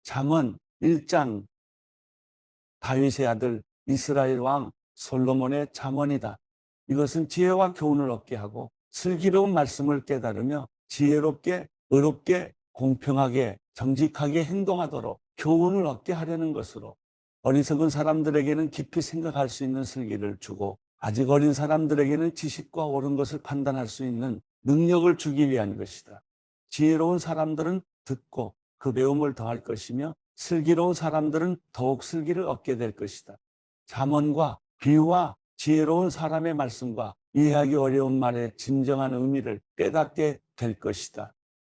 잠언 1장 다윗의 아들 이스라엘 왕 솔로몬의 잠언이다. 이것은 지혜와 교훈을 얻게 하고 슬기로운 말씀을 깨달으며 지혜롭게, 의롭게, 공평하게, 정직하게 행동하도록 교훈을 얻게 하려는 것으로 어리석은 사람들에게는 깊이 생각할 수 있는 슬기를 주고 아직 어린 사람들에게는 지식과 옳은 것을 판단할 수 있는 능력을 주기 위한 것이다. 지혜로운 사람들은 듣고 그 배움을 더할 것이며 슬기로운 사람들은 더욱 슬기를 얻게 될 것이다. 잠언과 비유와 지혜로운 사람의 말씀과 이해하기 어려운 말의 진정한 의미를 깨닫게 될 것이다.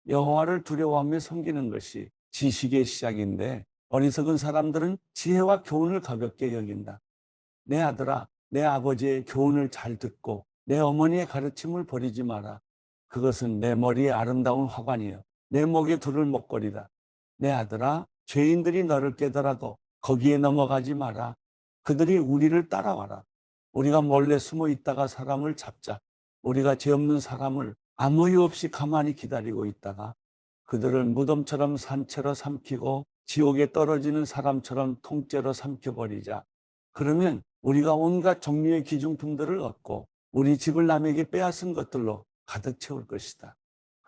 여호와를 두려워하며 섬기는 것이 지식의 시작인데 어리석은 사람들은 지혜와 교훈을 가볍게 여긴다. 내 아들아, 내 아버지의 교훈을 잘 듣고 내 어머니의 가르침을 버리지 마라. 그것은 내 머리에 아름다운 화관이요 내 목에 두를 목걸이다. 내 아들아, 죄인들이 너를 깨더라도 거기에 넘어가지 마라. 그들이 우리를 따라와라. 우리가 몰래 숨어 있다가 사람을 잡자. 우리가 죄 없는 사람을 아무 이유 없이 가만히 기다리고 있다가 그들을 무덤처럼 산채로 삼키고 지옥에 떨어지는 사람처럼 통째로 삼켜버리자. 그러면 우리가 온갖 종류의 기중품들을 얻고 우리 집을 남에게 빼앗은 것들로 가득 채울 것이다.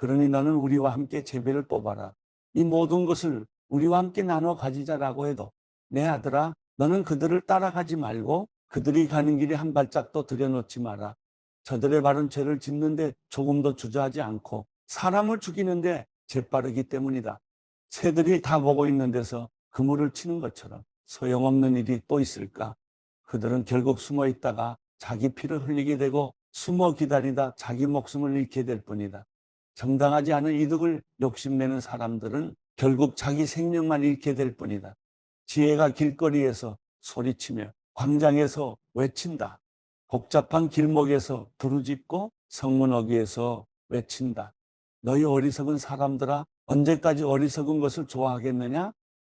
그러니 너는 우리와 함께 제비를 뽑아라. 이 모든 것을 우리와 함께 나눠 가지자라고 해도 내 아들아, 너는 그들을 따라가지 말고 그들이 가는 길에 한 발짝도 들여놓지 마라. 저들의 발은 죄를 짓는데 조금도 주저하지 않고 사람을 죽이는데 재빠르기 때문이다. 새들이 다 보고 있는 데서 그물을 치는 것처럼 소용없는 일이 또 있을까? 그들은 결국 숨어 있다가 자기 피를 흘리게 되고 숨어 기다리다 자기 목숨을 잃게 될 뿐이다. 정당하지 않은 이득을 욕심내는 사람들은 결국 자기 생명만 잃게 될 뿐이다. 지혜가 길거리에서 소리치며 광장에서 외친다. 복잡한 길목에서 부르짖고 성문 어귀에서 외친다. 너희 어리석은 사람들아, 언제까지 어리석은 것을 좋아하겠느냐?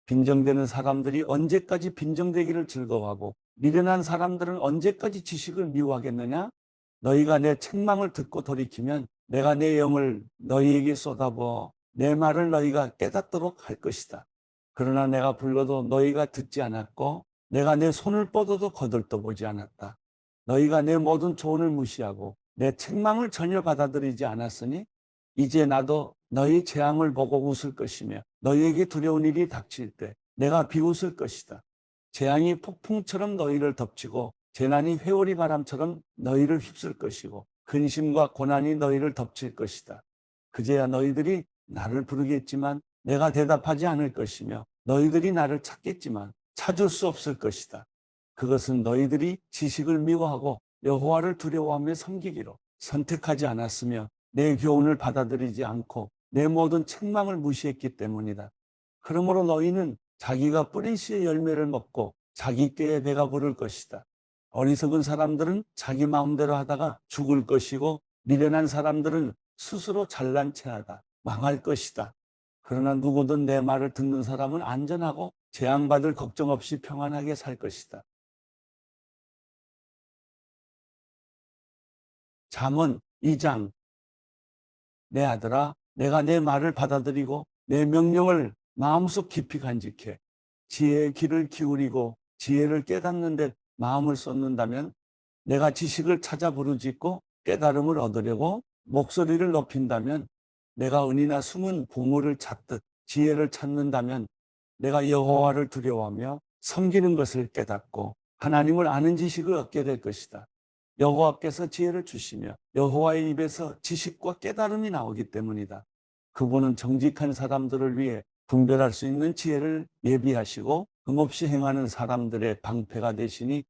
빈정되는 사람들이 언제까지 빈정되기를 즐거워하고 미련한 사람들은 언제까지 지식을 미워하겠느냐? 너희가 내 책망을 듣고 돌이키면 내가 내 영을 너희에게 쏟아부어 내 말을 너희가 깨닫도록 할 것이다. 그러나 내가 불러도 너희가 듣지 않았고 내가 내 손을 뻗어도 거들떠보지 않았다. 너희가 내 모든 조언을 무시하고 내 책망을 전혀 받아들이지 않았으니 이제 나도 너희 재앙을 보고 웃을 것이며 너희에게 두려운 일이 닥칠 때 내가 비웃을 것이다. 재앙이 폭풍처럼 너희를 덮치고 재난이 회오리 바람처럼 너희를 휩쓸 것이고 근심과 고난이 너희를 덮칠 것이다. 그제야 너희들이 나를 부르겠지만 내가 대답하지 않을 것이며 너희들이 나를 찾겠지만 찾을 수 없을 것이다. 그것은 너희들이 지식을 미워하고 여호와를 두려워하며 섬기기로 선택하지 않았으며 내 교훈을 받아들이지 않고 내 모든 책망을 무시했기 때문이다. 그러므로 너희는 자기가 뿌린 씨의 열매를 먹고 자기 꾀에 배가 부를 것이다. 어리석은 사람들은 자기 마음대로 하다가 죽을 것이고 미련한 사람들은 스스로 잘난 체하다 망할 것이다. 그러나 누구든 내 말을 듣는 사람은 안전하고 재앙받을 걱정 없이 평안하게 살 것이다. 잠언 2장 내 아들아, 내가 내 말을 받아들이고 내 명령을 마음속 깊이 간직해 지혜의 귀를 기울이고 지혜를 깨닫는 데 마음을 쏟는다면 내가 지식을 찾아 부르짖고 깨달음을 얻으려고 목소리를 높인다면 내가 은이나 숨은 보물을 찾듯 지혜를 찾는다면 내가 여호와를 두려워하며 섬기는 것을 깨닫고 하나님을 아는 지식을 얻게 될 것이다. 여호와께서 지혜를 주시며 여호와의 입에서 지식과 깨달음이 나오기 때문이다. 그분은 정직한 사람들을 위해 분별할 수 있는 지혜를 예비하시고 흠없이 행하는 사람들의 방패가 되시니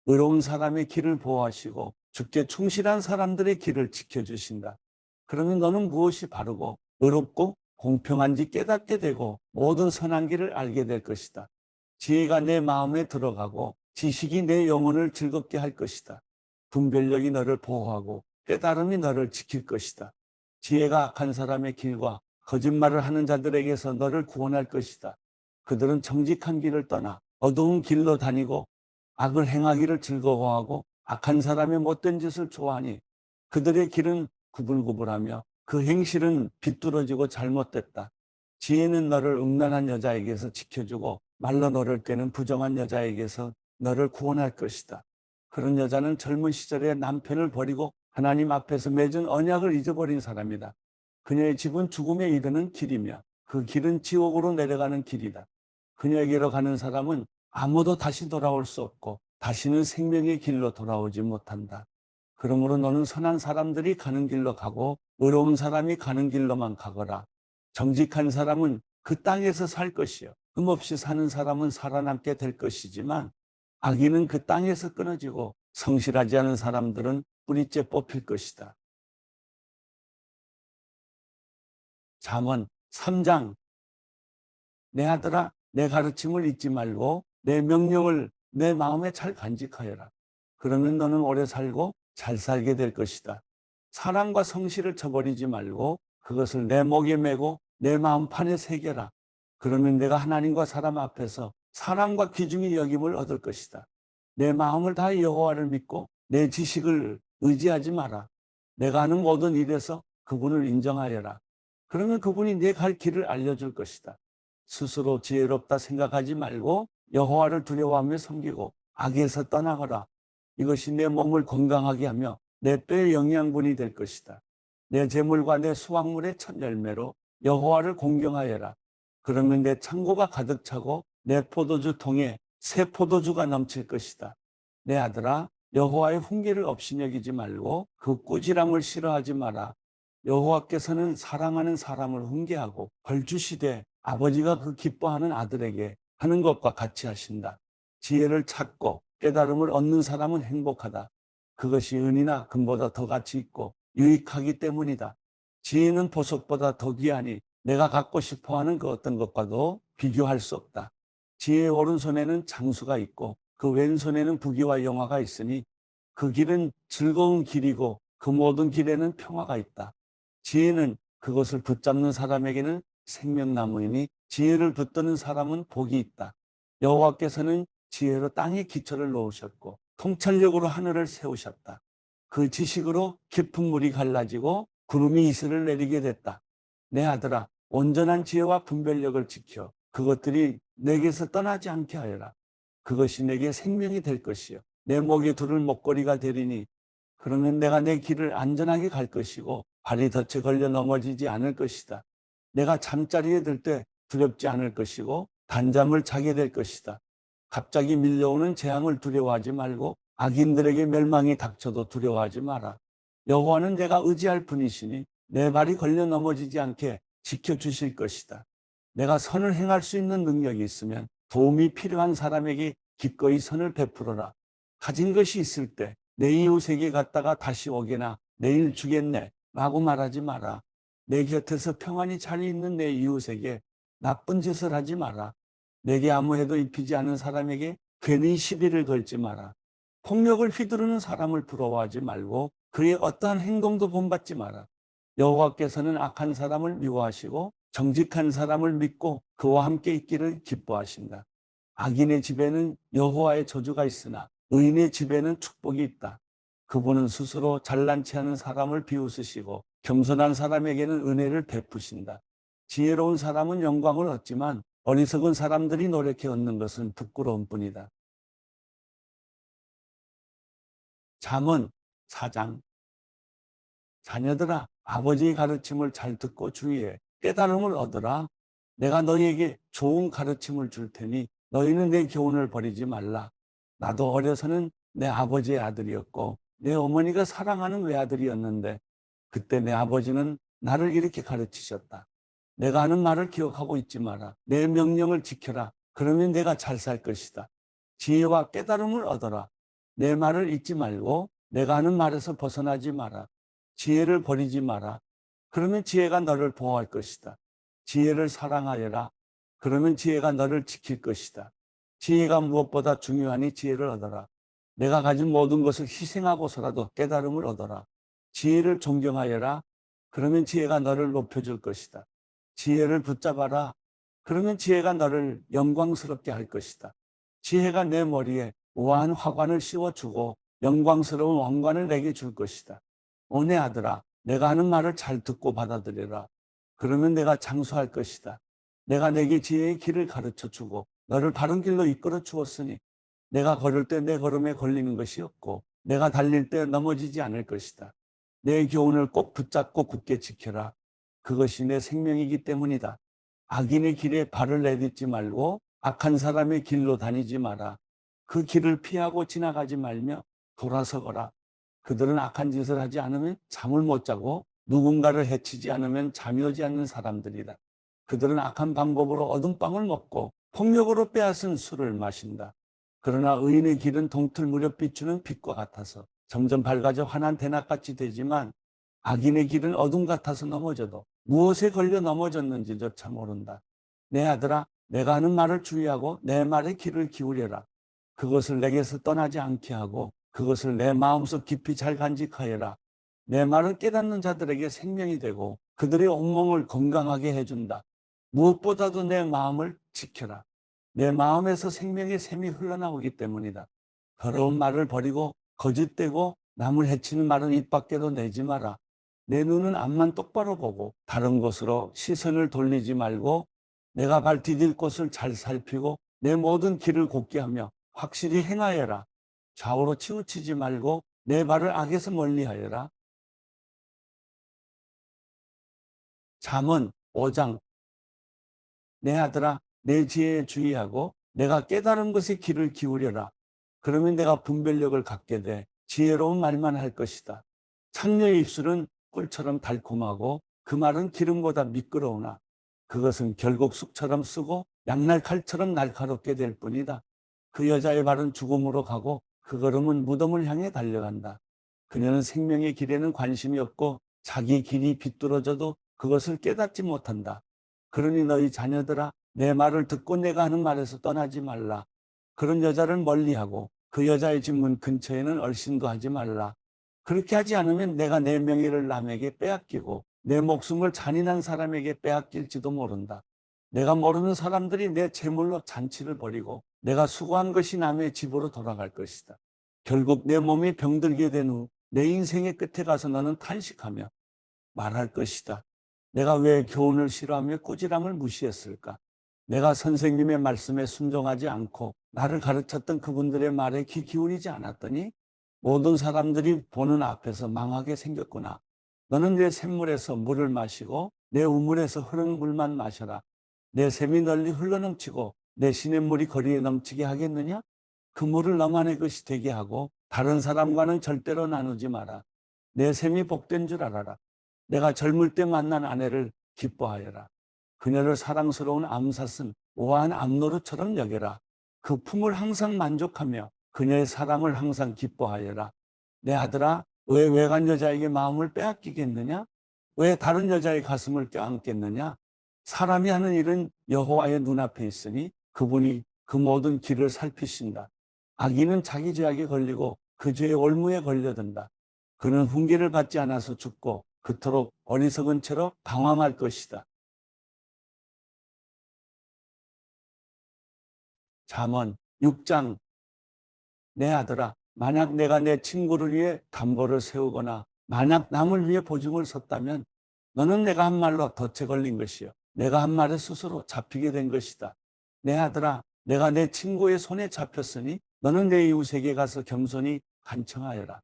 의로운 사람의 길을 보호하시고 주께 충실한 사람들의 길을 지켜주신다. 그러면 너는 무엇이 바르고 의롭고 공평한지 깨닫게 되고 모든 선한 길을 알게 될 것이다. 지혜가 내 마음에 들어가고 지식이 내 영혼을 즐겁게 할 것이다. 분별력이 너를 보호하고 깨달음이 너를 지킬 것이다. 지혜가 악한 사람의 길과 거짓말을 하는 자들에게서 너를 구원할 것이다. 그들은 정직한 길을 떠나 어두운 길로 다니고 악을 행하기를 즐거워하고 악한 사람의 못된 짓을 좋아하니 그들의 길은 구불구불하며 그 행실은 비뚤어지고 잘못됐다. 지혜는 너를 음란한 여자에게서 지켜주고 말로 너를 꿰는 부정한 여자에게서 너를 구원할 것이다. 그런 여자는 젊은 시절에 남편을 버리고 하나님 앞에서 맺은 언약을 잊어버린 사람이다. 그녀의 집은 죽음에 이르는 길이며 그 길은 지옥으로 내려가는 길이다. 그녀에게로 가는 사람은 아무도 다시 돌아올 수 없고 다시는 생명의 길로 돌아오지 못한다. 그러므로 너는 선한 사람들이 가는 길로 가고 의로운 사람이 가는 길로만 가거라. 정직한 사람은 그 땅에서 살 것이요 흠없이 사는 사람은 살아남게 될 것이지만 악인은 그 땅에서 끊어지고 성실하지 않은 사람들은 뿌리째 뽑힐 것이다. 잠언 3장. 내 아들아, 내 가르침을 잊지 말고 내 명령을 내 마음에 잘 간직하여라. 그러면 너는 오래 살고 잘 살게 될 것이다. 사랑과 성실을 저버리지 말고 그것을 내 목에 메고 내 마음판에 새겨라. 그러면 내가 하나님과 사람 앞에서 사랑과 귀중히 여김을 얻을 것이다. 내 마음을 다해 여호와를 믿고 내 지식을 의지하지 마라. 내가 하는 모든 일에서 그분을 인정하여라. 그러면 그분이 내 갈 길을 알려줄 것이다. 스스로 지혜롭다 생각하지 말고 여호와를 두려워하며 섬기고 악에서 떠나거라. 이것이 내 몸을 건강하게 하며 내 뼈의 영양분이 될 것이다. 내 재물과 내 수확물의 첫 열매로 여호와를 공경하여라. 그러면 내 창고가 가득 차고 내 포도주 통에 새 포도주가 넘칠 것이다. 내 아들아, 여호와의 훈계를 없이 여기지 말고 그 꾸지람을 싫어하지 마라. 여호와께서는 사랑하는 사람을 훈계하고 벌 주시되 아버지가 그 기뻐하는 아들에게 하는 것과 같이 하신다. 지혜를 찾고 깨달음을 얻는 사람은 행복하다. 그것이 은이나 금보다 더 가치 있고 유익하기 때문이다. 지혜는 보석보다 더 귀하니 내가 갖고 싶어하는 그 어떤 것과도 비교할 수 없다. 지혜의 오른손에는 장수가 있고 그 왼손에는 부귀와 영화가 있으니 그 길은 즐거운 길이고 그 모든 길에는 평화가 있다. 지혜는 그것을 붙잡는 사람에게는 생명나무이니 지혜를 붙드는 사람은 복이 있다. 여호와께서는 지혜로 땅의 기초를 놓으셨고 통찰력으로 하늘을 세우셨다. 그 지식으로 깊은 물이 갈라지고 구름이 이슬을 내리게 됐다. 내 아들아, 온전한 지혜와 분별력을 지켜 그것들이 내게서 떠나지 않게 하여라. 그것이 내게 생명이 될 것이요 내 목에 두를 목걸이가 되리니 그러면 내가 내 길을 안전하게 갈 것이고 발이 덫에 걸려 넘어지지 않을 것이다. 내가 잠자리에 들 때 두렵지 않을 것이고 단잠을 자게 될 것이다. 갑자기 밀려오는 재앙을 두려워하지 말고 악인들에게 멸망이 닥쳐도 두려워하지 마라. 여호와는 내가 의지할 분이시니 내 발이 걸려 넘어지지 않게 지켜주실 것이다. 내가 선을 행할 수 있는 능력이 있으면 도움이 필요한 사람에게 기꺼이 선을 베풀어라. 가진 것이 있을 때 내 이웃에게 갔다가 다시 오게나 내일 주겠네 라고 말하지 마라. 내 곁에서 평안히 잘 있는 내 이웃에게 나쁜 짓을 하지 마라. 내게 아무 해도 입히지 않은 사람에게 괜히 시비를 걸지 마라. 폭력을 휘두르는 사람을 부러워하지 말고 그의 어떠한 행동도 본받지 마라. 여호와께서는 악한 사람을 미워하시고 정직한 사람을 믿고 그와 함께 있기를 기뻐하신다. 악인의 집에는 여호와의 저주가 있으나 의인의 집에는 축복이 있다. 그분은 스스로 잘난 체하는 사람을 비웃으시고 겸손한 사람에게는 은혜를 베푸신다. 지혜로운 사람은 영광을 얻지만 어리석은 사람들이 노력해 얻는 것은 부끄러운 뿐이다. 잠언 4장. 자녀들아, 아버지의 가르침을 잘 듣고 주의해 깨달음을 얻으라. 내가 너희에게 좋은 가르침을 줄 테니 너희는 내 교훈을 버리지 말라. 나도 어려서는 내 아버지의 아들이었고 내 어머니가 사랑하는 외아들이었는데 그때 내 아버지는 나를 이렇게 가르치셨다. 내가 하는 말을 기억하고 있지 마라. 내 명령을 지켜라. 그러면 내가 잘 살 것이다. 지혜와 깨달음을 얻어라. 내 말을 잊지 말고 내가 하는 말에서 벗어나지 마라. 지혜를 버리지 마라. 그러면 지혜가 너를 보호할 것이다. 지혜를 사랑하여라. 그러면 지혜가 너를 지킬 것이다. 지혜가 무엇보다 중요하니 지혜를 얻어라. 내가 가진 모든 것을 희생하고서라도 깨달음을 얻어라. 지혜를 존경하여라. 그러면 지혜가 너를 높여줄 것이다. 지혜를 붙잡아라. 그러면 지혜가 너를 영광스럽게 할 것이다. 지혜가 내 머리에 우아한 화관을 씌워주고 영광스러운 왕관을 내게 줄 것이다. 오 내 아들아, 내가 하는 말을 잘 듣고 받아들여라. 그러면 내가 장수할 것이다. 내가 내게 지혜의 길을 가르쳐 주고 너를 바른 길로 이끌어 주었으니 내가 걸을 때 내 걸음에 걸리는 것이 없고 내가 달릴 때 넘어지지 않을 것이다. 내 교훈을 꼭 붙잡고 굳게 지켜라. 그것이 내 생명이기 때문이다. 악인의 길에 발을 내딛지 말고 악한 사람의 길로 다니지 마라. 그 길을 피하고 지나가지 말며 돌아서거라. 그들은 악한 짓을 하지 않으면 잠을 못 자고 누군가를 해치지 않으면 잠이 오지 않는 사람들이다. 그들은 악한 방법으로 얻은 빵을 먹고 폭력으로 빼앗은 술을 마신다. 그러나 의인의 길은 동틀 무렵 비추는 빛과 같아서 점점 밝아져 환한 대낮같이 되지만 악인의 길은 어둠 같아서 넘어져도 무엇에 걸려 넘어졌는지조차 모른다. 내 아들아, 내가 하는 말을 주의하고 내 말에 귀를 기울여라. 그것을 내게서 떠나지 않게 하고 그것을 내 마음속 깊이 잘 간직하여라. 내 말을 깨닫는 자들에게 생명이 되고 그들의 온몸을 건강하게 해준다. 무엇보다도 내 마음을 지켜라. 내 마음에서 생명의 샘이 흘러나오기 때문이다. 더러운 말을 버리고 거짓되고 남을 해치는 말은 입 밖에도 내지 마라. 내 눈은 앞만 똑바로 보고 다른 곳으로 시선을 돌리지 말고 내가 발 디딜 곳을 잘 살피고 내 모든 길을 곧게 하며 확실히 행하여라. 좌우로 치우치지 말고 내 발을 악에서 멀리하여라. 잠언 5장. 내 아들아, 내 지혜에 주의하고 내가 깨달은 것에 귀를 기울여라. 그러면 내가 분별력을 갖게 돼 지혜로운 말만 할 것이다. 창녀의 입술은 꿀처럼 달콤하고 그 말은 기름보다 미끄러우나 그것은 결국 쑥처럼 쓰고 양날 칼처럼 날카롭게 될 뿐이다. 그 여자의 발은 죽음으로 가고 그 걸음은 무덤을 향해 달려간다. 그녀는 생명의 길에는 관심이 없고 자기 길이 비뚤어져도 그것을 깨닫지 못한다. 그러니 너희 자녀들아, 내 말을 듣고 내가 하는 말에서 떠나지 말라. 그런 여자를 멀리하고 그 여자의 집문 근처에는 얼씬도 하지 말라. 그렇게 하지 않으면 내가 내 명예를 남에게 빼앗기고 내 목숨을 잔인한 사람에게 빼앗길지도 모른다. 내가 모르는 사람들이 내 재물로 잔치를 벌이고 내가 수고한 것이 남의 집으로 돌아갈 것이다. 결국 내 몸이 병들게 된 후 내 인생의 끝에 가서 너는 탄식하며 말할 것이다. 내가 왜 교훈을 싫어하며 꾸지람을 무시했을까? 내가 선생님의 말씀에 순종하지 않고 나를 가르쳤던 그분들의 말에 귀 기울이지 않았더니 모든 사람들이 보는 앞에서 망하게 생겼구나. 너는 내 샘물에서 물을 마시고 내 우물에서 흐르는 물만 마셔라. 내 샘이 널리 흘러넘치고 내 시냇물이 거리에 넘치게 하겠느냐? 그 물을 너만의 것이 되게 하고 다른 사람과는 절대로 나누지 마라. 내 샘이 복된 줄 알아라. 내가 젊을 때 만난 아내를 기뻐하여라. 그녀를 사랑스러운 암사슴 우아한 암노루처럼 여겨라. 그 품을 항상 만족하며 그녀의 사랑을 항상 기뻐하여라. 내 아들아, 왜 외간 여자에게 마음을 빼앗기겠느냐? 왜 다른 여자의 가슴을 껴안겠느냐? 사람이 하는 일은 여호와의 눈앞에 있으니 그분이 그 모든 길을 살피신다. 악인은 자기 죄악에 걸리고 그 죄의 올무에 걸려든다. 그는 훈계를 받지 않아서 죽고 그토록 어리석은 채로 방황할 것이다. 잠언 6장. 내 아들아, 만약 내가 내 친구를 위해 담보를 세우거나 만약 남을 위해 보증을 섰다면 너는 내가 한 말로 덫에 걸린 것이요 내가 한 말에 스스로 잡히게 된 것이다. 내 아들아, 내가 내 친구의 손에 잡혔으니 너는 내 이웃에게 가서 겸손히 간청하여라.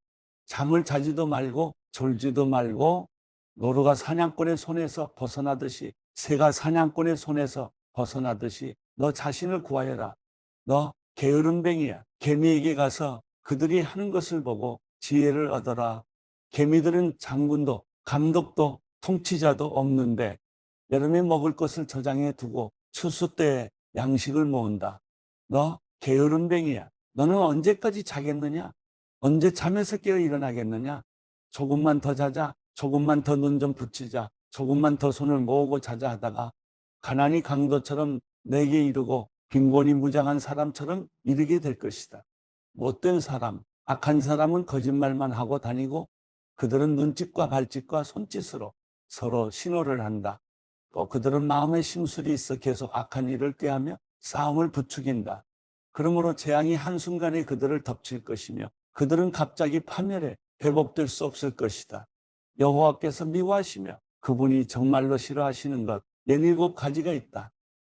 잠을 자지도 말고 졸지도 말고 노루가 사냥꾼의 손에서 벗어나듯이 새가 사냥꾼의 손에서 벗어나듯이 너 자신을 구하여라. 너 게으름뱅이야. 개미에게 가서 그들이 하는 것을 보고 지혜를 얻어라. 개미들은 장군도 감독도 통치자도 없는데 여름에 먹을 것을 저장해 두고 추수 때에 양식을 모은다. 너 게으름뱅이야. 너는 언제까지 자겠느냐? 언제 잠에서 깨어 일어나겠느냐? 조금만 더 자자. 조금만 더 눈 좀 붙이자. 조금만 더 손을 모으고 자자 하다가 가난이 강도처럼 내게 이르고 빈곤이 무장한 사람처럼 이르게 될 것이다. 못된 사람, 악한 사람은 거짓말만 하고 다니고 그들은 눈짓과 발짓과 손짓으로 서로 신호를 한다. 또 그들은 마음에 심술이 있어 계속 악한 일을 꾀하며 싸움을 부추긴다. 그러므로 재앙이 한순간에 그들을 덮칠 것이며 그들은 갑자기 파멸해 회복될 수 없을 것이다. 여호와께서 미워하시며 그분이 정말로 싫어하시는 것 17가지가 있다.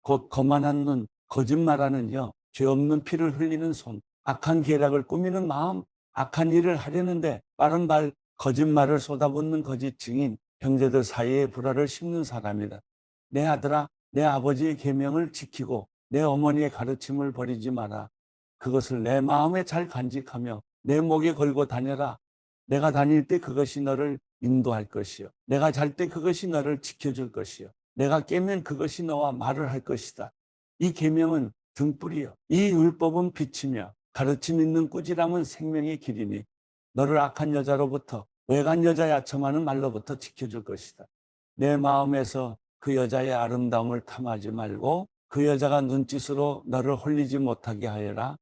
곧 거만한 눈, 거짓말하는 혀, 죄 없는 피를 흘리는 손, 악한 계략을 꾸미는 마음, 악한 일을 하려는데 빠른 발, 거짓말을 쏟아붓는 거짓 증인, 형제들 사이에 불화를 심는 사람이다. 내 아들아, 내 아버지의 계명을 지키고 내 어머니의 가르침을 버리지 마라. 그것을 내 마음에 잘 간직하며 내 목에 걸고 다녀라. 내가 다닐 때 그것이 너를 인도할 것이요. 내가 잘 때 그것이 너를 지켜줄 것이요. 내가 깨면 그것이 너와 말을 할 것이다. 이 계명은 등불이요. 이 율법은 빛이며 가르침 있는 꾸지람은 생명의 길이니 너를 악한 여자로부터 외간 여자의 아첨하는 말로부터 지켜줄 것이다. 내 마음에서 그 여자의 아름다움을 탐하지 말고 그 여자가 눈짓으로 너를 홀리지 못하게 하여라.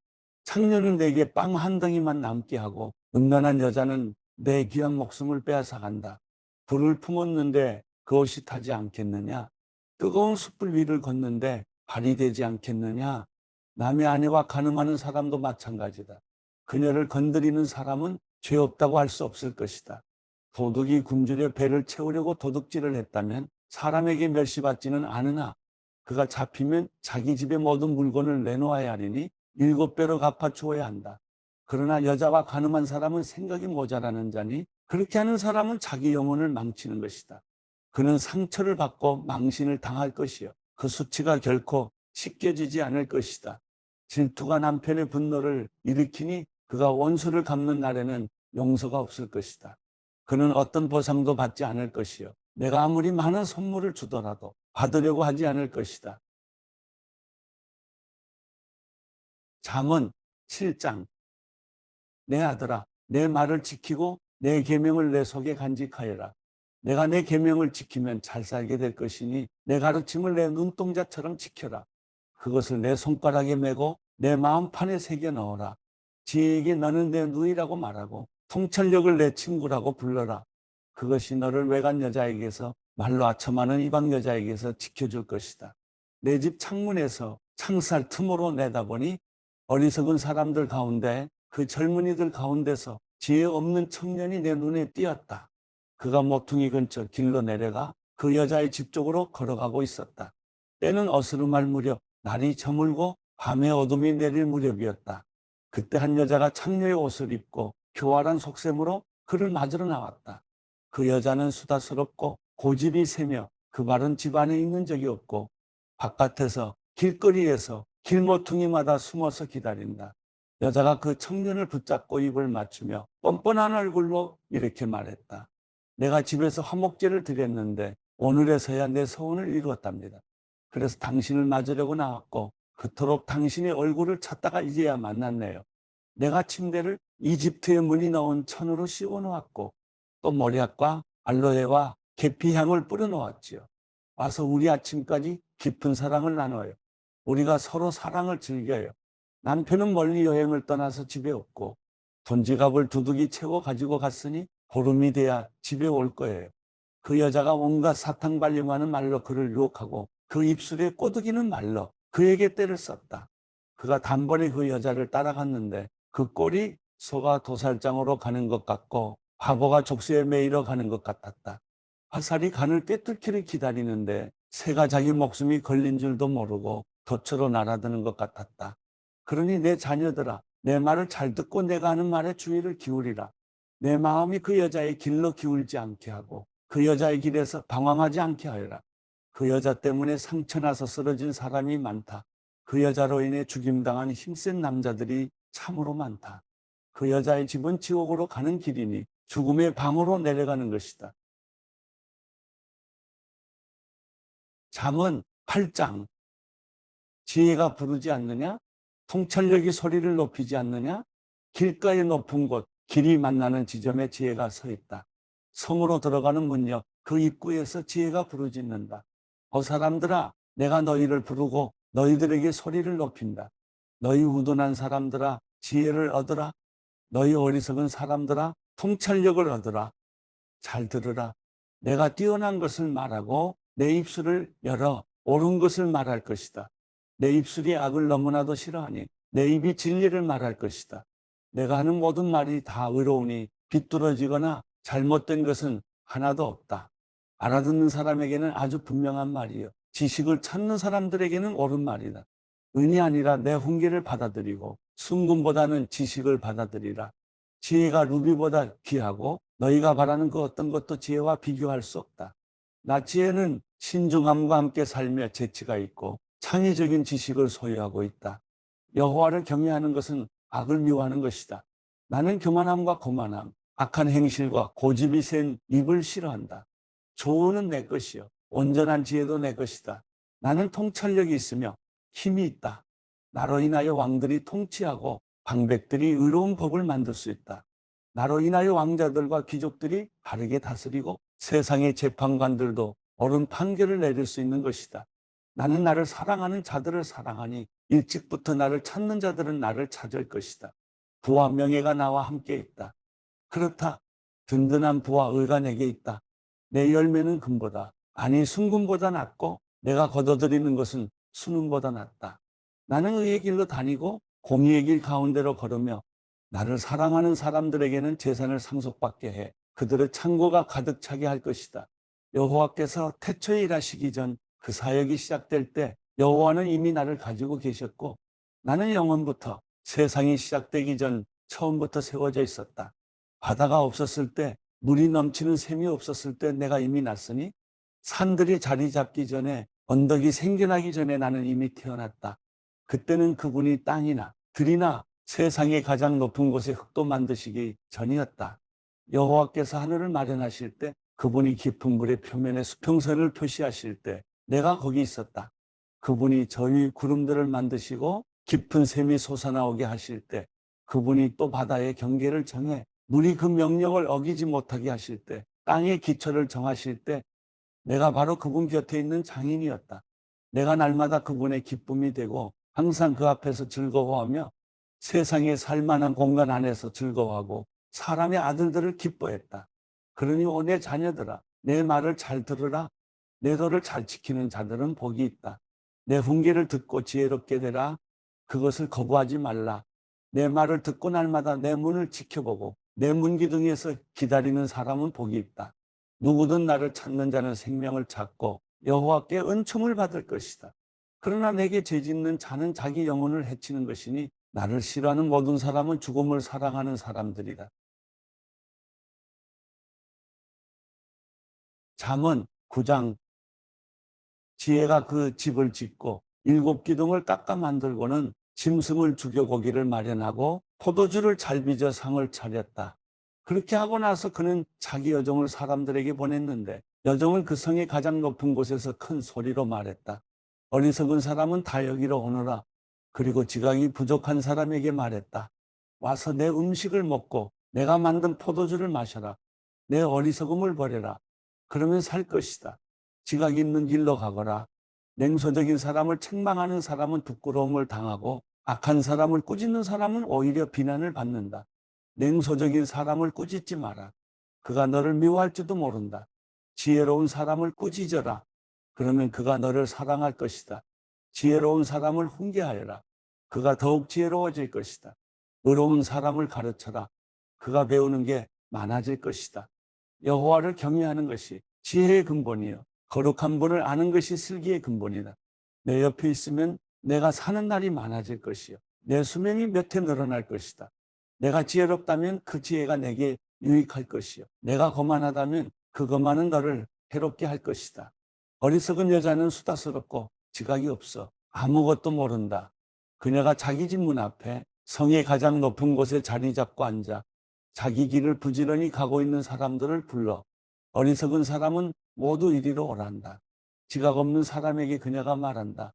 창녀는 내게 빵 한 덩이만 남게 하고 음란한 여자는 내 귀한 목숨을 빼앗아간다. 불을 품었는데 그 옷이 타지 않겠느냐? 뜨거운 숯불 위를 걷는데 발이 되지 않겠느냐? 남의 아내와 간음하는 사람도 마찬가지다. 그녀를 건드리는 사람은 죄 없다고 할 수 없을 것이다. 도둑이 굶주려 배를 채우려고 도둑질을 했다면 사람에게 멸시받지는 않으나 그가 잡히면 자기 집의 모든 물건을 내놓아야 하리니 7배로 갚아주어야 한다. 그러나 여자와 간음한 사람은 생각이 모자라는 자니 그렇게 하는 사람은 자기 영혼을 망치는 것이다. 그는 상처를 받고 망신을 당할 것이요. 그 수치가 결코 씻겨지지 않을 것이다. 질투가 남편의 분노를 일으키니 그가 원수를 갚는 날에는 용서가 없을 것이다. 그는 어떤 보상도 받지 않을 것이요. 내가 아무리 많은 선물을 주더라도 받으려고 하지 않을 것이다. 잠언 7장. 내 아들아, 내 말을 지키고 내 계명을 내 속에 간직하여라. 내가 내 계명을 지키면 잘 살게 될 것이니 내 가르침을 내 눈동자처럼 지켜라. 그것을 내 손가락에 메고 내 마음판에 새겨 넣어라. 지혜에게 너는 내 누이라고 말하고 통찰력을 내 친구라고 불러라. 그것이 너를 외간 여자에게서 말로 아첨하는 이방 여자에게서 지켜줄 것이다. 내 집 창문에서 창살 틈으로 내다보니 어리석은 사람들 가운데 그 젊은이들 가운데서 지혜 없는 청년이 내 눈에 띄었다. 그가 모퉁이 근처 길로 내려가 그 여자의 집 쪽으로 걸어가고 있었다. 때는 어스름할 무렵 날이 저물고 밤에 어둠이 내릴 무렵이었다. 그때 한 여자가 창녀의 옷을 입고 교활한 속셈으로 그를 맞으러 나왔다. 그 여자는 수다스럽고 고집이 세며 그 말은 집 안에 있는 적이 없고 바깥에서 길거리에서 길모퉁이마다 숨어서 기다린다. 여자가 그 청년을 붙잡고 입을 맞추며 뻔뻔한 얼굴로 이렇게 말했다. 내가 집에서 화목제를 드렸는데 오늘에서야 내 소원을 이루었답니다. 그래서 당신을 맞으려고 나왔고 그토록 당신의 얼굴을 찾다가 이제야 만났네요. 내가 침대를 이집트의 문이 넣은 천으로 씌워 놓았고 또 모략과 알로에와 계피향을 뿌려 놓았지요. 와서 우리 아침까지 깊은 사랑을 나눠요. 우리가 서로 사랑을 즐겨요. 남편은 멀리 여행을 떠나서 집에 없고 돈지갑을 두둑이 채워 가지고 갔으니 보름이 돼야 집에 올 거예요. 그 여자가 온갖 사탕 발림하는 말로 그를 유혹하고 그 입술에 꼬드기는 말로 그에게 때를 썼다. 그가 단번에 그 여자를 따라갔는데 그 꼴이 소가 도살장으로 가는 것 같고 바보가 족쇄에 매이러 가는 것 같았다. 화살이 간을 꿰뚫기를 기다리는데 새가 자기 목숨이 걸린 줄도 모르고 덫으로 날아드는 것 같았다. 그러니 내 자녀들아, 내 말을 잘 듣고 내가 하는 말에 주의를 기울이라. 내 마음이 그 여자의 길로 기울지 않게 하고 그 여자의 길에서 방황하지 않게 하여라. 그 여자 때문에 상처나서 쓰러진 사람이 많다. 그 여자로 인해 죽임당한 힘센 남자들이 참으로 많다. 그 여자의 집은 지옥으로 가는 길이니 죽음의 방으로 내려가는 것이다. 잠언 8장. 지혜가 부르지 않느냐? 통찰력이 소리를 높이지 않느냐? 길가의 높은 곳, 길이 만나는 지점에 지혜가 서 있다. 성으로 들어가는 문역, 그 입구에서 지혜가 부르짖는다. 사람들아, 내가 너희를 부르고 너희들에게 소리를 높인다. 너희 우둔한 사람들아, 지혜를 얻으라. 너희 어리석은 사람들아, 통찰력을 얻으라. 잘 들으라. 내가 뛰어난 것을 말하고 내 입술을 열어 옳은 것을 말할 것이다. 내 입술이 악을 너무나도 싫어하니 내 입이 진리를 말할 것이다. 내가 하는 모든 말이 다 의로우니 비뚤어지거나 잘못된 것은 하나도 없다. 알아듣는 사람에게는 아주 분명한 말이요. 지식을 찾는 사람들에게는 옳은 말이다. 은이 아니라 내 훈계를 받아들이고 순금보다는 지식을 받아들이라. 지혜가 루비보다 귀하고 너희가 바라는 그 어떤 것도 지혜와 비교할 수 없다. 나 지혜는 신중함과 함께 살며 재치가 있고 창의적인 지식을 소유하고 있다. 여호와를 경외하는 것은 악을 미워하는 것이다. 나는 교만함과 거만함, 악한 행실과 고집이 센 입을 싫어한다. 조언은 내 것이요 온전한 지혜도 내 것이다. 나는 통찰력이 있으며 힘이 있다. 나로 인하여 왕들이 통치하고 방백들이 의로운 법을 만들 수 있다. 나로 인하여 왕자들과 귀족들이 바르게 다스리고 세상의 재판관들도 옳은 판결을 내릴 수 있는 것이다. 나는 나를 사랑하는 자들을 사랑하니 일찍부터 나를 찾는 자들은 나를 찾을 것이다. 부와 명예가 나와 함께 있다. 그렇다. 든든한 부와 의가 내게 있다. 내 열매는 금보다 아니 순금보다 낫고 내가 거둬들이는 것은 순금보다 낫다. 나는 의의 길로 다니고 공의의 길 가운데로 걸으며 나를 사랑하는 사람들에게는 재산을 상속받게 해 그들의 창고가 가득 차게 할 것이다. 여호와께서 태초에 일하시기 전 그 사역이 시작될 때 여호와는 이미 나를 가지고 계셨고 나는 영원부터 세상이 시작되기 전 처음부터 세워져 있었다. 바다가 없었을 때 물이 넘치는 샘이 없었을 때 내가 이미 났으니 산들이 자리 잡기 전에 언덕이 생겨나기 전에 나는 이미 태어났다. 그때는 그분이 땅이나 들이나 세상의 가장 높은 곳에 흙도 만드시기 전이었다. 여호와께서 하늘을 마련하실 때 그분이 깊은 물의 표면에 수평선을 표시하실 때 내가 거기 있었다. 그분이 저 위 구름들을 만드시고 깊은 샘이 솟아나오게 하실 때 그분이 또 바다의 경계를 정해 물이 그 명령을 어기지 못하게 하실 때 땅의 기초를 정하실 때 내가 바로 그분 곁에 있는 장인이었다. 내가 날마다 그분의 기쁨이 되고 항상 그 앞에서 즐거워하며 세상에 살만한 공간 안에서 즐거워하고 사람의 아들들을 기뻐했다. 그러니 오 내 자녀들아 내 말을 잘 들으라. 내 도를 잘 지키는 자들은 복이 있다. 내 훈계를 듣고 지혜롭게 되라. 그것을 거부하지 말라. 내 말을 듣고 날마다 내 문을 지켜보고 내 문기둥에서 기다리는 사람은 복이 있다. 누구든 나를 찾는 자는 생명을 찾고 여호와께 은총을 받을 것이다. 그러나 내게 죄짓는 자는 자기 영혼을 해치는 것이니 나를 싫어하는 모든 사람은 죽음을 사랑하는 사람들이다. 잠언 9장 지혜가 그 집을 짓고 7기둥을 깎아 만들고는 짐승을 죽여 고기를 마련하고 포도주를 잘 빚어 상을 차렸다. 그렇게 하고 나서 그는 자기 여종을 사람들에게 보냈는데 여종은 그 성의 가장 높은 곳에서 큰 소리로 말했다. 어리석은 사람은 다 여기로 오너라. 그리고 지각이 부족한 사람에게 말했다. 와서 내 음식을 먹고 내가 만든 포도주를 마셔라. 내 어리석음을 버려라. 그러면 살 것이다. 지각 있는 길로 가거라. 냉소적인 사람을 책망하는 사람은 부끄러움을 당하고 악한 사람을 꾸짖는 사람은 오히려 비난을 받는다. 냉소적인 사람을 꾸짖지 마라. 그가 너를 미워할지도 모른다. 지혜로운 사람을 꾸짖어라. 그러면 그가 너를 사랑할 것이다. 지혜로운 사람을 훈계하여라. 그가 더욱 지혜로워질 것이다. 의로운 사람을 가르쳐라. 그가 배우는 게 많아질 것이다. 여호와를 경외하는 것이 지혜의 근본이요 거룩한 분을 아는 것이 슬기의 근본이다. 내 옆에 있으면 내가 사는 날이 많아질 것이요 내 수명이 몇 해 늘어날 것이다. 내가 지혜롭다면 그 지혜가 내게 유익할 것이요 내가 거만하다면 그 거만은 너를 해롭게 할 것이다. 어리석은 여자는 수다스럽고 지각이 없어 아무것도 모른다. 그녀가 자기 집 문 앞에 성의 가장 높은 곳에 자리 잡고 앉아 자기 길을 부지런히 가고 있는 사람들을 불러 어리석은 사람은 모두 이리로 오란다. 지각 없는 사람에게 그녀가 말한다.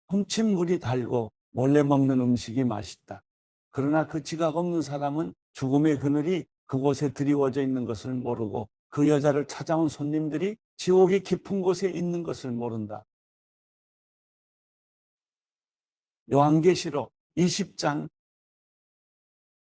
훔친 물이 달고 몰래 먹는 음식이 맛있다. 그러나 그 지각 없는 사람은 죽음의 그늘이 그곳에 드리워져 있는 것을 모르고 그 여자를 찾아온 손님들이 지옥이 깊은 곳에 있는 것을 모른다. 요한계시록 20장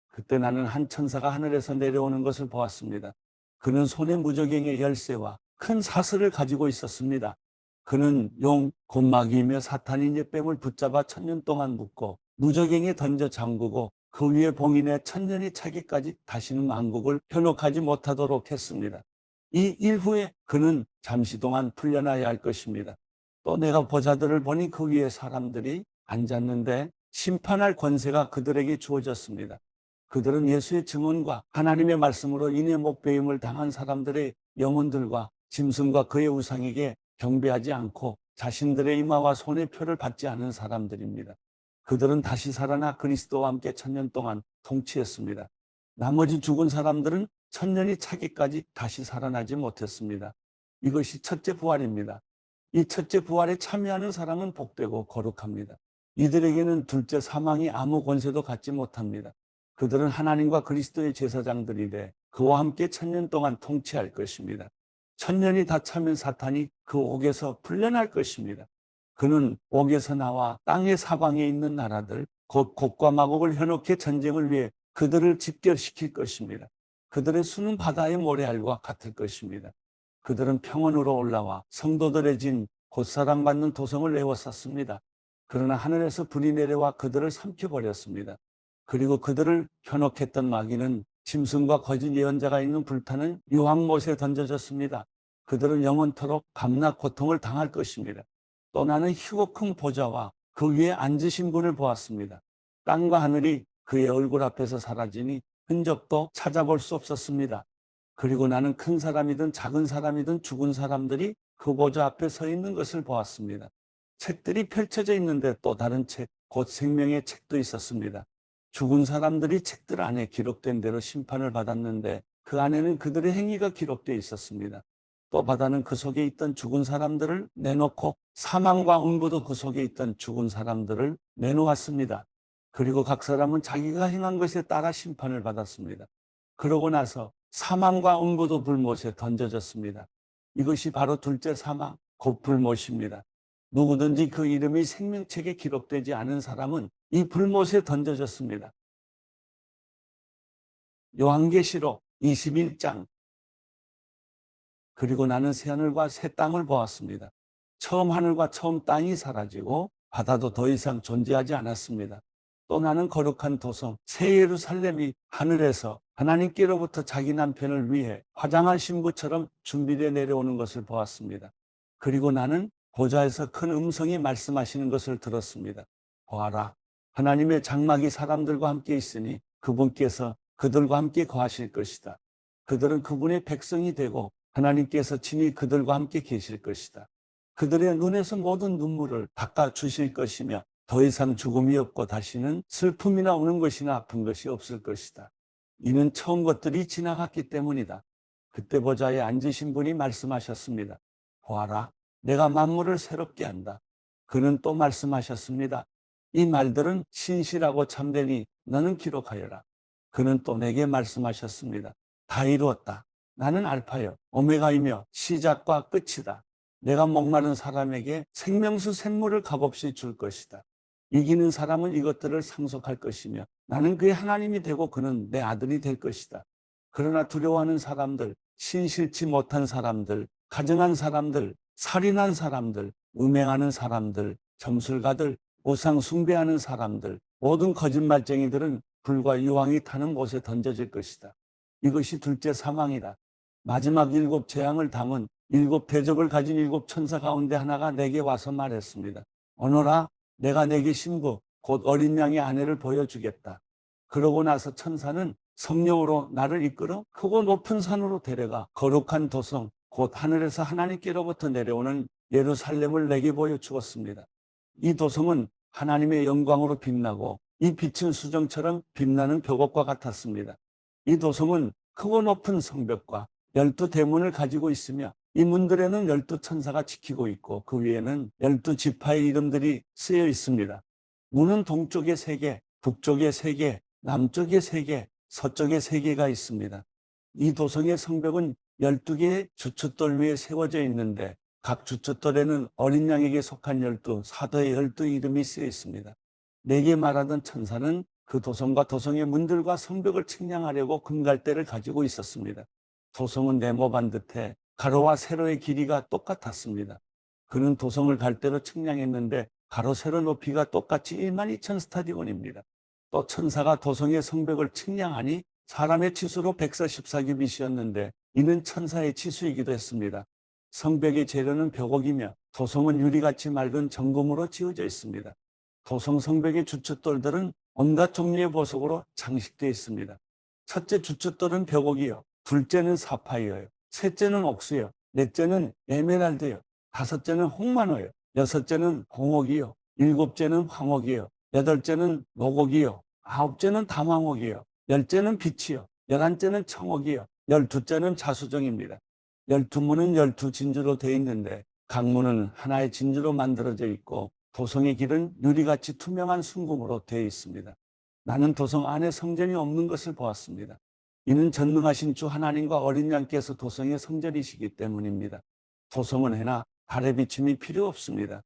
그때 나는 한 천사가 하늘에서 내려오는 것을 보았습니다. 그는 손에 무저갱의 열쇠와 큰 사슬을 가지고 있었습니다. 그는 용, 곧 마귀이며 사탄인 옛뱀을 붙잡아 1000년 동안 묶고 무저갱에 던져 잠그고 그 위에 봉인해 1000년이 차기까지 다시는 왕국을 현혹하지 못하도록 했습니다. 이 일 후에 그는 잠시 동안 풀려나야 할 것입니다. 또 내가 보자들을 보니 그 위에 사람들이 앉았는데 심판할 권세가 그들에게 주어졌습니다. 그들은 예수의 증언과 하나님의 말씀으로 인해 목배임을 당한 사람들의 영혼들과 짐승과 그의 우상에게 경배하지 않고 자신들의 이마와 손의 표를 받지 않은 사람들입니다. 그들은 다시 살아나 그리스도와 함께 1000년 동안 통치했습니다. 나머지 죽은 사람들은 1000년이 차기까지 다시 살아나지 못했습니다. 이것이 첫째 부활입니다. 이 첫째 부활에 참여하는 사람은 복되고 거룩합니다. 이들에게는 둘째 사망이 아무 권세도 갖지 못합니다. 그들은 하나님과 그리스도의 제사장들이 돼 그와 함께 1000년 동안 통치할 것입니다. 1000년이 다 차면 사탄이 그 옥에서 풀려날 것입니다. 그는 옥에서 나와 땅의 사방에 있는 나라들, 곧 곡과 마곡을 현혹해 전쟁을 위해 그들을 집결시킬 것입니다. 그들의 수는 바다의 모래알과 같을 것입니다. 그들은 평원으로 올라와 성도들의 진, 곧 사랑받는 도성을 에워쌌습니다. 그러나 하늘에서 불이 내려와 그들을 삼켜버렸습니다. 그리고 그들을 현혹했던 마귀는 짐승과 거짓 예언자가 있는 불타는 유황못에 던져졌습니다. 그들은 영원토록 감락 고통을 당할 것입니다. 또 나는 희고 큰 보좌와 그 위에 앉으신 분을 보았습니다. 땅과 하늘이 그의 얼굴 앞에서 사라지니 흔적도 찾아볼 수 없었습니다. 그리고 나는 큰 사람이든 작은 사람이든 죽은 사람들이 그 보좌 앞에 서 있는 것을 보았습니다. 책들이 펼쳐져 있는데 또 다른 책, 곧 생명의 책도 있었습니다. 죽은 사람들이 책들 안에 기록된 대로 심판을 받았는데 그 안에는 그들의 행위가 기록되어 있었습니다. 또 바다는 그 속에 있던 죽은 사람들을 내놓고 사망과 음부도 그 속에 있던 죽은 사람들을 내놓았습니다. 그리고 각 사람은 자기가 행한 것에 따라 심판을 받았습니다. 그러고 나서 사망과 음부도 불못에 던져졌습니다. 이것이 바로 둘째 사망, 곧 불못입니다. 누구든지 그 이름이 생명책에 기록되지 않은 사람은 이 불못에 던져졌습니다. 요한계시록 21장. 그리고 나는 새하늘과 새 땅을 보았습니다. 처음 하늘과 처음 땅이 사라지고 바다도 더 이상 존재하지 않았습니다. 또 나는 거룩한 도성 새 예루살렘이 하늘에서 하나님께로부터 자기 남편을 위해 화장한 신부처럼 준비되어 내려오는 것을 보았습니다. 그리고 나는 보좌에서 큰 음성이 말씀하시는 것을 들었습니다. 보아라, 하나님의 장막이 사람들과 함께 있으니 그분께서 그들과 함께 거하실 것이다. 그들은 그분의 백성이 되고 하나님께서 친히 그들과 함께 계실 것이다. 그들의 눈에서 모든 눈물을 닦아주실 것이며 더 이상 죽음이 없고 다시는 슬픔이나 우는 것이나 아픈 것이 없을 것이다. 이는 처음 것들이 지나갔기 때문이다. 그때 보좌에 앉으신 분이 말씀하셨습니다. 보아라, 내가 만물을 새롭게 한다. 그는 또 말씀하셨습니다. 이 말들은 신실하고 참되니 너는 기록하여라. 그는 또 내게 말씀하셨습니다. 다 이루었다. 나는 알파요 오메가이며 시작과 끝이다. 내가 목마른 사람에게 생명수 샘물을 값없이 줄 것이다. 이기는 사람은 이것들을 상속할 것이며 나는 그의 하나님이 되고 그는 내 아들이 될 것이다. 그러나 두려워하는 사람들, 신실치 못한 사람들, 가증한 사람들, 살인한 사람들, 음행하는 사람들, 점술가들, 우상 숭배하는 사람들, 모든 거짓말쟁이들은 불과 유황이 타는 곳에 던져질 것이다. 이것이 둘째 사망이다. 마지막 7 재앙을 담은 7 대접을 가진 7 천사 가운데 하나가 내게 와서 말했습니다. 오너라, 내가 내게 신부 곧 어린 양의 아내를 보여주겠다. 그러고 나서 천사는 성령으로 나를 이끌어 크고 높은 산으로 데려가 거룩한 도성 곧 하늘에서 하나님께로부터 내려오는 예루살렘을 내게 보여주었습니다. 이 도성은 하나님의 영광으로 빛나고 이 빛은 수정처럼 빛나는 벽옥과 같았습니다. 이 도성은 크고 높은 성벽과 12 대문을 가지고 있으며 이 문들에는 12 천사가 지키고 있고 그 위에는 12 지파의 이름들이 쓰여 있습니다. 문은 동쪽에 3개, 북쪽에 3개, 남쪽에 3개, 서쪽에 3개가 있습니다. 이 도성의 성벽은 12개의 주춧돌 위에 세워져 있는데 각 주춧돌에는 어린 양에게 속한 12 사도의 12 이름이 쓰여 있습니다. 내게 말하던 천사는 그 도성과 도성의 문들과 성벽을 측량하려고 금갈대를 가지고 있었습니다. 도성은 네모반 듯해 가로와 세로의 길이가 똑같았습니다. 그는 도성을 갈대로 측량했는데 가로 세로 높이가 똑같이 12,000 스타디온입니다. 또 천사가 도성의 성벽을 측량하니 사람의 치수로 144규빗이었는데 이는 천사의 치수이기도 했습니다. 성벽의 재료는 벽옥이며 도성은 유리같이 맑은 정금으로 지어져 있습니다. 도성 성벽의 주춧돌들은 온갖 종류의 보석으로 장식되어 있습니다. 첫째 주춧돌은 벽옥이요. 둘째는 사파이어요. 셋째는 옥수요. 넷째는 에메랄드요. 다섯째는 홍만호요. 여섯째는 홍옥이요. 일곱째는 황옥이요. 여덟째는 노곡이요. 아홉째는 담황옥이요. 열째는 빛이요. 열한째는 청옥이요. 열두째는 자수정입니다. 12문은 12진주로 되어 있는데 각 문은 하나의 진주로 만들어져 있고 도성의 길은 유리같이 투명한 순금으로 되어 있습니다. 나는 도성 안에 성전이 없는 것을 보았습니다. 이는 전능하신 주 하나님과 어린 양께서 도성의 성전이시기 때문입니다. 도성은 해나 달의 비춤이 필요 없습니다.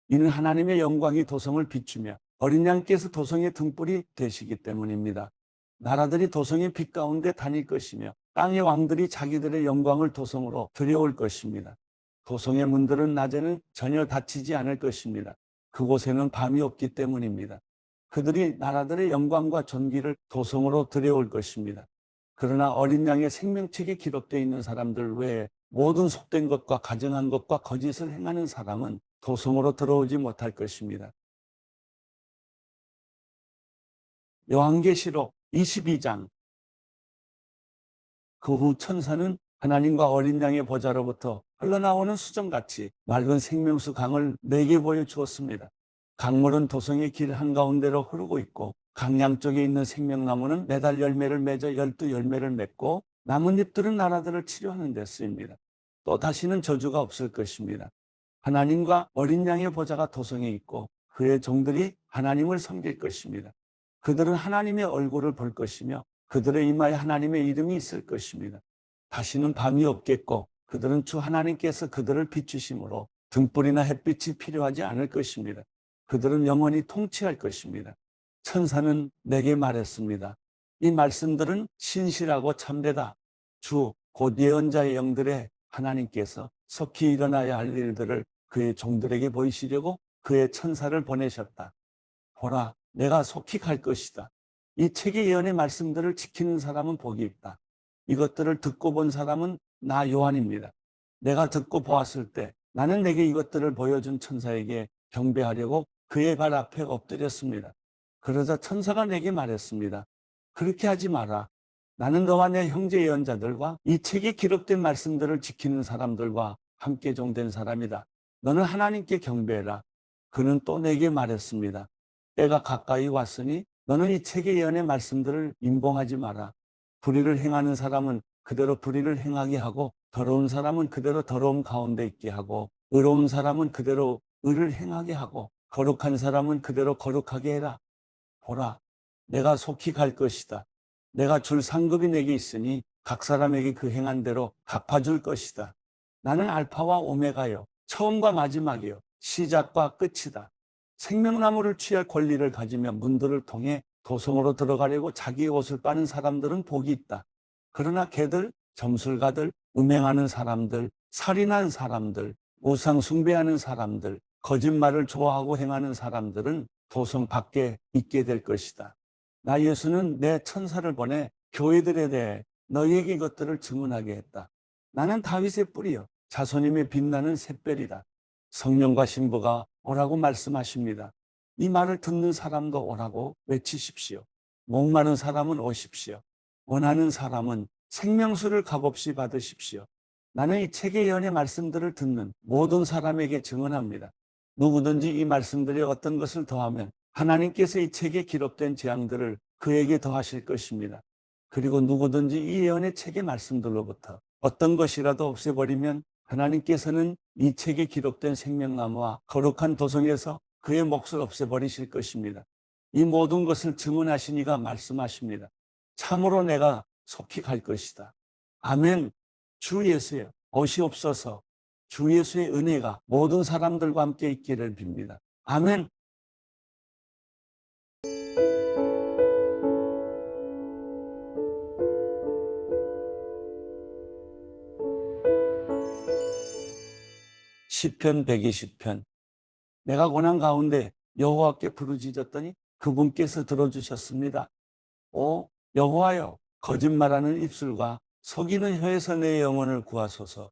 이는 하나님의 영광이 도성을 비추며 어린 양께서 도성의 등불이 되시기 때문입니다. 나라들이 도성의 빛 가운데 다닐 것이며 땅의 왕들이 자기들의 영광을 도성으로 들여올 것입니다. 도성의 문들은 낮에는 전혀 닫히지 않을 것입니다. 그곳에는 밤이 없기 때문입니다. 그들이 나라들의 영광과 존귀를 도성으로 들여올 것입니다. 그러나 어린 양의 생명책에 기록되어 있는 사람들 외에 모든 속된 것과 가증한 것과 거짓을 행하는 사람은 도성으로 들어오지 못할 것입니다. 요한계시록 22장. 그 후 천사는 하나님과 어린 양의 보좌로부터 흘러나오는 수정같이 맑은 생명수 강을 내게 보여주었습니다. 강물은 도성의 길 한가운데로 흐르고 있고 강 양쪽에 있는 생명나무는 매달 열매를 맺어 12열매를 맺고 나뭇잎들은 나라들을 치료하는 데 쓰입니다. 또 다시는 저주가 없을 것입니다. 하나님과 어린 양의 보좌가 도성에 있고 그의 종들이 하나님을 섬길 것입니다. 그들은 하나님의 얼굴을 볼 것이며 그들의 이마에 하나님의 이름이 있을 것입니다. 다시는 밤이 없겠고 그들은 주 하나님께서 그들을 비추심으로 등불이나 햇빛이 필요하지 않을 것입니다. 그들은 영원히 통치할 것입니다. 천사는 내게 말했습니다. 이 말씀들은 신실하고 참되다. 주 곧 예언자의 영들의 하나님께서 속히 일어나야 할 일들을 그의 종들에게 보이시려고 그의 천사를 보내셨다. 보라, 내가 속히 갈 것이다. 이 책의 예언의 말씀들을 지키는 사람은 복이 있다. 이것들을 듣고 본 사람은 나 요한입니다. 내가 듣고 보았을 때 나는 내게 이것들을 보여준 천사에게 경배하려고 그의 발 앞에 엎드렸습니다. 그러자 천사가 내게 말했습니다. 그렇게 하지 마라. 나는 너와 내 형제 예언자들과 이 책에 기록된 말씀들을 지키는 사람들과 함께 종된 사람이다. 너는 하나님께 경배해라. 그는 또 내게 말했습니다. 때가 가까이 왔으니 너는 이 책의 예언의 말씀들을 임봉하지 마라. 불의를 행하는 사람은 그대로 불의를 행하게 하고 더러운 사람은 그대로 더러움 가운데 있게 하고 의로운 사람은 그대로 의를 행하게 하고 거룩한 사람은 그대로 거룩하게 해라. 보라, 내가 속히 갈 것이다. 내가 줄 상급이 내게 있으니 각 사람에게 그 행한 대로 갚아줄 것이다. 나는 알파와 오메가요, 처음과 마지막이요, 시작과 끝이다. 생명나무를 취할 권리를 가지며 문들을 통해 도성으로 들어가려고 자기의 옷을 빠는 사람들은 복이 있다. 그러나 개들, 점술가들, 음행하는 사람들, 살인한 사람들, 우상 숭배하는 사람들, 거짓말을 좋아하고 행하는 사람들은 도성 밖에 있게 될 것이다. 나 예수는 내 천사를 보내 교회들에 대해 너희에게 이것들을 증언하게 했다. 나는 다윗의 뿌리요, 자손임에 빛나는 샛별이다. 성령과 신부가 오라고 말씀하십니다. 이 말을 듣는 사람도 오라고 외치십시오. 목마른 사람은 오십시오. 원하는 사람은 생명수를 값없이 받으십시오. 나는 이 책의 예언의 말씀들을 듣는 모든 사람에게 증언합니다. 누구든지 이 말씀들이 어떤 것을 더하면 하나님께서 이 책에 기록된 재앙들을 그에게 더하실 것입니다. 그리고 누구든지 이 예언의 책의 말씀들로부터 어떤 것이라도 없애버리면 하나님께서는 이 책에 기록된 생명나무와 거룩한 도성에서 그의 몫을 없애버리실 것입니다. 이 모든 것을 증언하신 이가 말씀하십니다. 참으로 내가 속히 갈 것이다. 아멘. 주 예수여, 오시옵소서. 주 예수의 은혜가 모든 사람들과 함께 있기를 빕니다. 아멘. 시편 120편. 내가 고난 가운데 여호와께 부르짖었더니 그분께서 들어주셨습니다. 오 여호와여, 거짓말하는 입술과 속이는 혀에서 내 영혼을 구하소서.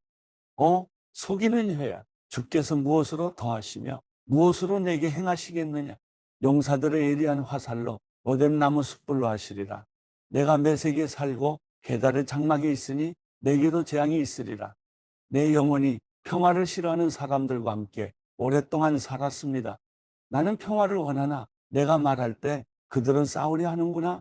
속이는 혀야, 주께서 무엇으로 더하시며 무엇으로 내게 행하시겠느냐. 용사들의 예리한 화살로 오뎀나무 숯불로 하시리라. 내가 메색에 살고 게달의 장막에 있으니 내게도 재앙이 있으리라. 내 영혼이 평화를 싫어하는 사람들과 함께 오랫동안 살았습니다. 나는 평화를 원하나 내가 말할 때 그들은 싸우려 하는구나.